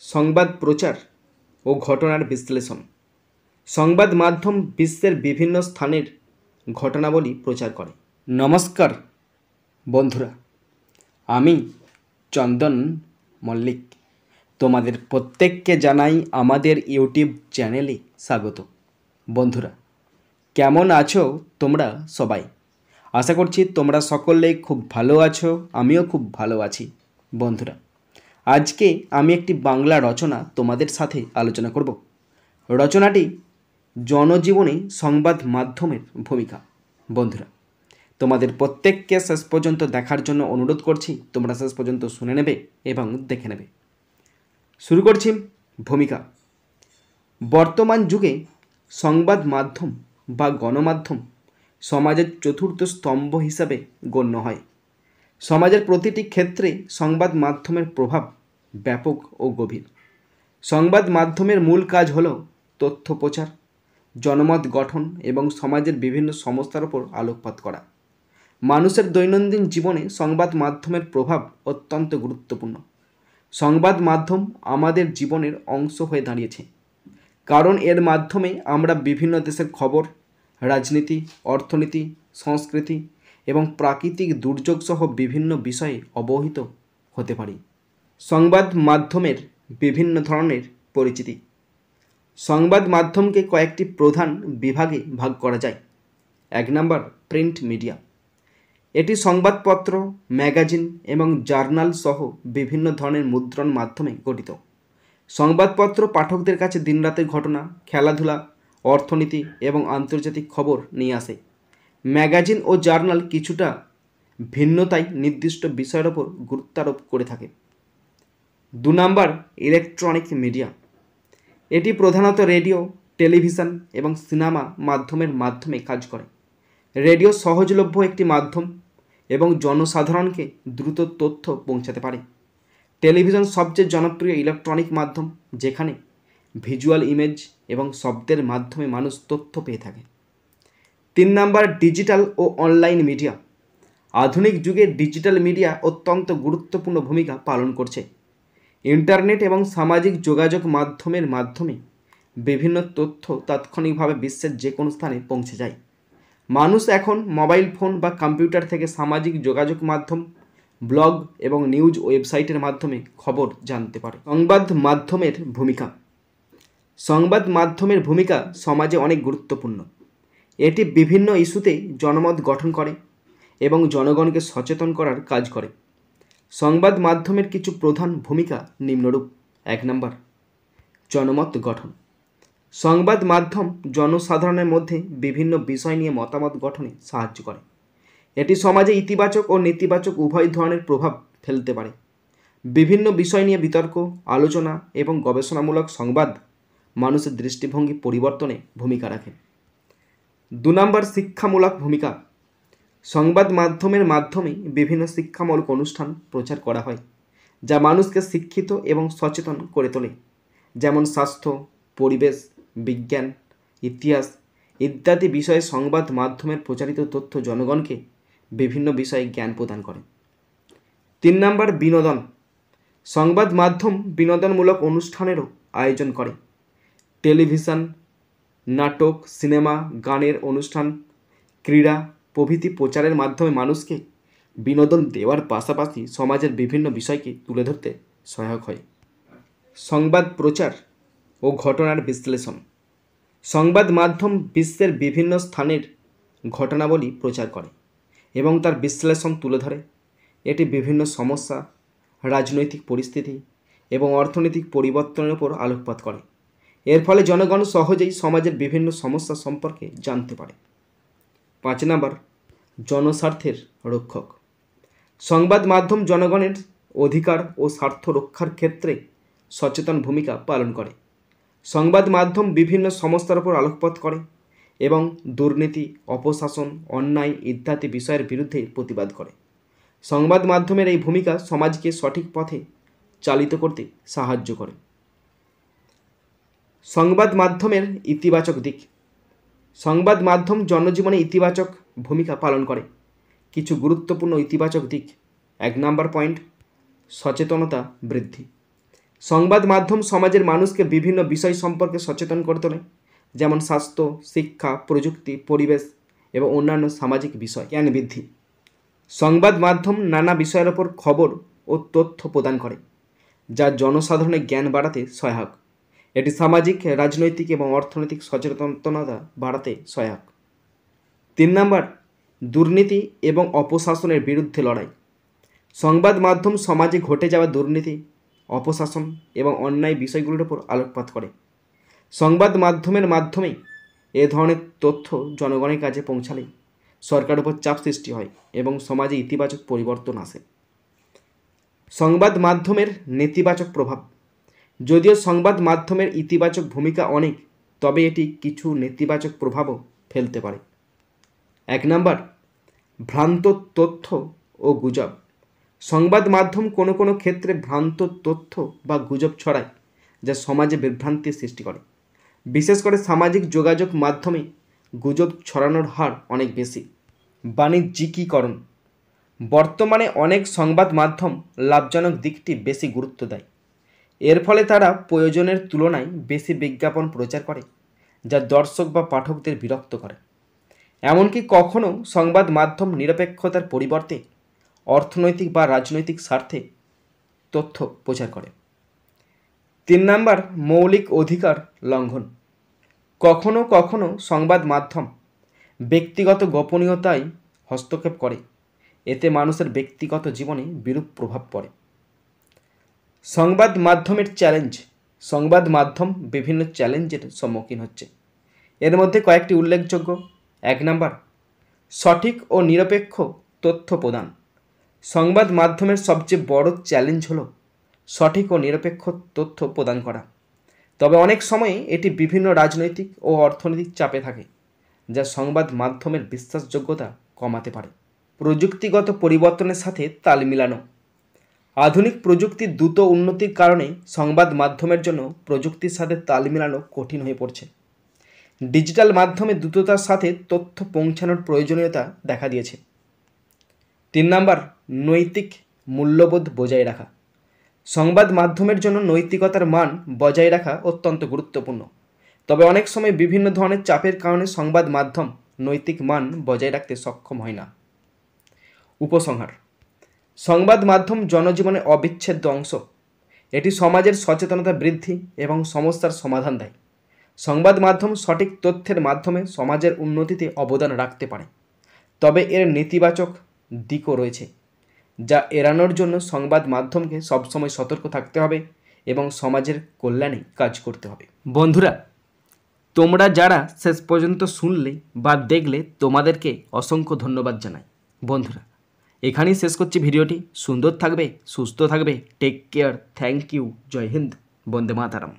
সংবাদ প্রচার ও ঘটনার বিশ্লেষণ। সংবাদ মাধ্যম বিশ্বের বিভিন্ন স্থানের ঘটনাবলী প্রচার করে। নমস্কার বন্ধুরা, আমি চন্দন মল্লিক তোমাদের প্রত্যেককে জানাই আমাদের ইউটিউব চ্যানেলে স্বাগত। বন্ধুরা, কেমন আছো তোমরা সবাই? আশা করছি তোমরা সকলেই খুব ভালো আছো, আমিও খুব ভালো আছি। বন্ধুরা, আজকে আমি একটি বাংলা রচনা তোমাদের সাথে আলোচনা করব। রচনাটি জনজীবনে সংবাদ মাধ্যমের ভূমিকা। বন্ধুরা, তোমাদের প্রত্যেককে শেষ পর্যন্ত দেখার জন্য অনুরোধ করছি, তোমরা শেষ পর্যন্ত শুনে নেবে এবং দেখে নেবে। শুরু করছি ভূমিকা। বর্তমান যুগে সংবাদ মাধ্যম বা গণমাধ্যম সমাজের চতুর্থ স্তম্ভ হিসাবে গণ্য হয়। সমাজের প্রতিটি ক্ষেত্রে সংবাদ মাধ্যমের প্রভাব ব্যাপক ও গভীর। সংবাদ মাধ্যমের মূল কাজ হল তথ্য প্রচার, জনমত গঠন এবং সমাজের বিভিন্ন সমস্যার উপর আলোকপাত করা। মানুষের দৈনন্দিন জীবনে সংবাদ মাধ্যমের প্রভাব অত্যন্ত গুরুত্বপূর্ণ। সংবাদ মাধ্যম আমাদের জীবনের অংশ হয়ে দাঁড়িয়েছে, কারণ এর মাধ্যমে আমরা বিভিন্ন দেশের খবর, রাজনীতি, অর্থনীতি, সংস্কৃতি এবং প্রাকৃতিক দুর্যোগ সহ বিভিন্ন বিষয়ে অবহিত হতে পারি। সংবাদ মাধ্যমের বিভিন্ন ধরনের পরিচিতি। সংবাদ মাধ্যমকে কয়েকটি প্রধান বিভাগে ভাগ করা যায়। 1 নম্বর, প্রিন্ট মিডিয়া। এটি সংবাদপত্র, ম্যাগাজিন এবং জার্নাল সহ বিভিন্ন ধরনের মুদ্রণ মাধ্যমে গঠিত। সংবাদপত্র পাঠকদের কাছে দিনরাতের ঘটনা, খেলাধুলা, অর্থনীতি এবং আন্তর্জাতিক খবর নিয়ে আসে। ম্যাগাজিন ও জার্নাল কিছুটা ভিন্নতায় নির্দিষ্ট বিষয়ের ওপর গুরুত্বারোপ করে থাকে। 2 নম্বর, ইলেকট্রনিক মিডিয়া। এটি প্রধানত রেডিও, টেলিভিশন এবং সিনেমা মাধ্যমে কাজ করে। রেডিও সহজলভ্য একটি মাধ্যম এবং জনসাধারণকে দ্রুত তথ্য পৌঁছাতে পারে। টেলিভিশন সবচেয়ে জনপ্রিয় ইলেকট্রনিক মাধ্যম, যেখানে ভিজুয়াল ইমেজ এবং শব্দের মাধ্যমে মানুষ তথ্য পেয়ে থাকে। 3 নম্বর, ডিজিটাল ও অনলাইন মিডিয়া। আধুনিক যুগে ডিজিটাল মিডিয়া অত্যন্ত গুরুত্বপূর্ণ ভূমিকা পালন করছে। ইন্টারনেট এবং সামাজিক যোগাযোগ মাধ্যমের মাধ্যমে বিভিন্ন তথ্য তাৎক্ষণিকভাবে বিশ্বের যে কোনো স্থানে পৌঁছে যায়। মানুষ এখন মোবাইল ফোন বা কম্পিউটার থেকে সামাজিক যোগাযোগ মাধ্যম, ব্লগ এবং নিউজ ওয়েবসাইটের মাধ্যমে খবর জানতে পারে। সংবাদ মাধ্যমের ভূমিকা। সংবাদ মাধ্যমের ভূমিকা সমাজে অনেক গুরুত্বপূর্ণ। এটি বিভিন্ন ইস্যুতে জনমত গঠন করে এবং জনগণকে সচেতন করার কাজ করে। সংবাদ মাধ্যমের কিছু প্রধান ভূমিকা নিম্নরূপ। 1 নম্বর, জনমত গঠন। সংবাদ মাধ্যম জনসাধারণের মধ্যে বিভিন্ন বিষয় নিয়ে মতামত গঠনে সাহায্য করে। এটি সমাজে ইতিবাচক ও নেতিবাচক উভয় ধরনের প্রভাব ফেলতে পারে। বিভিন্ন বিষয় নিয়ে বিতর্ক, আলোচনা এবং গবেষণামূলক সংবাদ মানুষের দৃষ্টিভঙ্গি পরিবর্তনে ভূমিকা রাখে। 2 নম্বর, শিক্ষামূলক ভূমিকা। সংবাদ মাধ্যমের মাধ্যমে বিভিন্ন শিক্ষামূলক অনুষ্ঠান প্রচার করা হয়, যা মানুষকে শিক্ষিত এবং সচেতন করে তোলে। যেমন স্বাস্থ্য, পরিবেশ, বিজ্ঞান, ইতিহাস ইত্যাদি বিষয়ে সংবাদ মাধ্যমের প্রচারিত তথ্য জনগণকে বিভিন্ন বিষয়ে জ্ঞান প্রদান করে। 3 নম্বর, বিনোদন। সংবাদ মাধ্যম বিনোদনমূলক অনুষ্ঠানেরও আয়োজন করে। টেলিভিশন, নাটক, সিনেমা, গানের অনুষ্ঠান, ক্রীড়া প্রভৃতি প্রচারের মাধ্যমে মানুষকে বিনোদন দেওয়ার পাশাপাশি সমাজের বিভিন্ন বিষয়কে তুলে ধরতে সহায়ক হয়। সংবাদ প্রচার ও ঘটনার বিশ্লেষণ। সংবাদ মাধ্যম বিশ্বের বিভিন্ন স্থানের ঘটনাবলী প্রচার করে এবং তার বিশ্লেষণ তুলে ধরে। এটি বিভিন্ন সমস্যা, রাজনৈতিক পরিস্থিতি এবং অর্থনৈতিক পরিবর্তনের উপর আলোকপাত করে। এর ফলে জনগণ সহজেই সমাজের বিভিন্ন সমস্যা সম্পর্কে জানতে পারে। 5 নম্বর, জনস্বার্থের রক্ষক। সংবাদ মাধ্যম জনগণের অধিকার ও স্বার্থ রক্ষার ক্ষেত্রে সচেতন ভূমিকা পালন করে। সংবাদ মাধ্যম বিভিন্ন সমস্যার উপর আলোকপাত করে এবং দুর্নীতি, অপশাসন, অন্যায় ইত্যাদি বিষয়ের বিরুদ্ধে প্রতিবাদ করে। সংবাদ মাধ্যমের এই ভূমিকা সমাজকে সঠিক পথে চালিত করতে সাহায্য করে। সংবাদ মাধ্যমের ইতিবাচক দিক। সংবাদ মাধ্যম জনজীবনে ইতিবাচক ভূমিকা পালন করে। কিছু গুরুত্বপূর্ণ ইতিবাচক দিক। 1 নম্বর পয়েন্ট, সচেতনতা বৃদ্ধি। সংবাদ মাধ্যম সমাজের মানুষকে বিভিন্ন বিষয় সম্পর্কে সচেতন করে তোলে, যেমন স্বাস্থ্য, শিক্ষা, প্রযুক্তি, পরিবেশ এবং অন্যান্য সামাজিক বিষয়। জ্ঞান বৃদ্ধি। সংবাদ মাধ্যম নানা বিষয়ের ওপর খবর ও তথ্য প্রদান করে, যা জনসাধারণের জ্ঞান বাড়াতে সহায়ক। এটি সামাজিক, রাজনৈতিক এবং অর্থনৈতিক সচেতনতা বাড়াতে সহায়ক। 3 নম্বর, দুর্নীতি এবং অপশাসনের বিরুদ্ধে লড়াই। সংবাদ মাধ্যম সমাজে ঘটে যাওয়া দুর্নীতি, অপশাসন এবং অন্যায় বিষয়গুলোর উপর আলোকপাত করে। সংবাদ মাধ্যমের মাধ্যমেই এ ধরনের তথ্য জনগণের কাছে পৌঁছালে সরকারের উপর চাপ সৃষ্টি হয় এবং সমাজে ইতিবাচক পরিবর্তন আসে। সংবাদ মাধ্যমের নেতিবাচক প্রভাব। যদিও সংবাদ মাধ্যমের ইতিবাচক ভূমিকা অনেক, তবে এটি কিছু নেতিবাচক প্রভাবও ফেলতে পারে। 1 নম্বর, ভ্রান্ত তথ্য ও গুজব। সংবাদ মাধ্যম কোনো কোনো ক্ষেত্রে ভ্রান্ত তথ্য বা গুজব ছড়ায়, যা সমাজে বিভ্রান্তির সৃষ্টি করে। বিশেষ করে সামাজিক যোগাযোগ মাধ্যমে গুজব ছড়ানোর হার অনেক বেশি। বাণিজ্যিকীকরণ। বর্তমানে অনেক সংবাদ মাধ্যম লাভজনক দিকটি বেশি গুরুত্ব দেয়। এর ফলে তারা প্রয়োজনের তুলনায় বেশি বিজ্ঞাপন প্রচার করে, যা দর্শক বা পাঠকদের বিরক্ত করে। এমনকি কখনও সংবাদ মাধ্যম নিরপেক্ষতার পরিবর্তে অর্থনৈতিক বা রাজনৈতিক স্বার্থে তথ্য প্রচার করে। 3 নম্বর, মৌলিক অধিকার লঙ্ঘন। কখনো কখনো সংবাদ মাধ্যম ব্যক্তিগত গোপনীয়তায় হস্তক্ষেপ করে, এতে মানুষের ব্যক্তিগত জীবনে বিরূপ প্রভাব পড়ে। সংবাদ মাধ্যমের চ্যালেঞ্জ। সংবাদ মাধ্যম বিভিন্ন চ্যালেঞ্জের সম্মুখীন হচ্ছে। এর মধ্যে কয়েকটি উল্লেখযোগ্য। 1 নম্বর, সঠিক ও নিরপেক্ষ তথ্য প্রদান। সংবাদ মাধ্যমের সবচেয়ে বড় চ্যালেঞ্জ হলো সঠিক ও নিরপেক্ষ তথ্য প্রদান করা। তবে অনেক সময় এটি বিভিন্ন রাজনৈতিক ও অর্থনৈতিক চাপে থাকে, যা সংবাদ মাধ্যমের বিশ্বাসযোগ্যতা কমাতে পারে। প্রযুক্তিগত পরিবর্তনের সাথে তাল মিলানো। আধুনিক প্রযুক্তির দ্রুত উন্নতির কারণে সংবাদ মাধ্যমের জন্য প্রযুক্তির সাথে তাল মিলানো কঠিন হয়ে পড়ছে। ডিজিটাল মাধ্যমে দ্রুততার সাথে তথ্য পৌঁছানোর প্রয়োজনীয়তা দেখা দিয়েছে। 3 নম্বর, নৈতিক মূল্যবোধ বজায় রাখা। সংবাদ মাধ্যমের জন্য নৈতিকতার মান বজায় রাখা অত্যন্ত গুরুত্বপূর্ণ। তবে অনেক সময় বিভিন্ন ধরনের চাপের কারণে সংবাদ মাধ্যম নৈতিক মান বজায় রাখতে সক্ষম হয় না। উপসংহার। সংবাদ মাধ্যম জনজীবনের অবিচ্ছেদ্য অংশ। এটি সমাজের সচেতনতা বৃদ্ধি এবং সমস্যার সমাধান দেয়। সংবাদ মাধ্যম সঠিক তথ্যের মাধ্যমে সমাজের উন্নতিতে অবদান রাখতে পারে, তবে এর নেতিবাচক দিকও রয়েছে, যা এড়ানোর জন্য সংবাদ মাধ্যমকে সবসময় সতর্ক থাকতে হবে এবং সমাজের কল্যাণে কাজ করতে হবে। বন্ধুরা, তোমরা যারা শেষ পর্যন্ত শুনলে বা দেখলে তোমাদেরকে অসংখ্য ধন্যবাদ জানাই। বন্ধুরা, এখানেই শেষ করছি ভিডিওটি। সুন্দর থাকবে, সুস্থ থাকবে, টেক কেয়ার, থ্যাংক ইউ, জয় হিন্দ, বন্দে মাতারাম।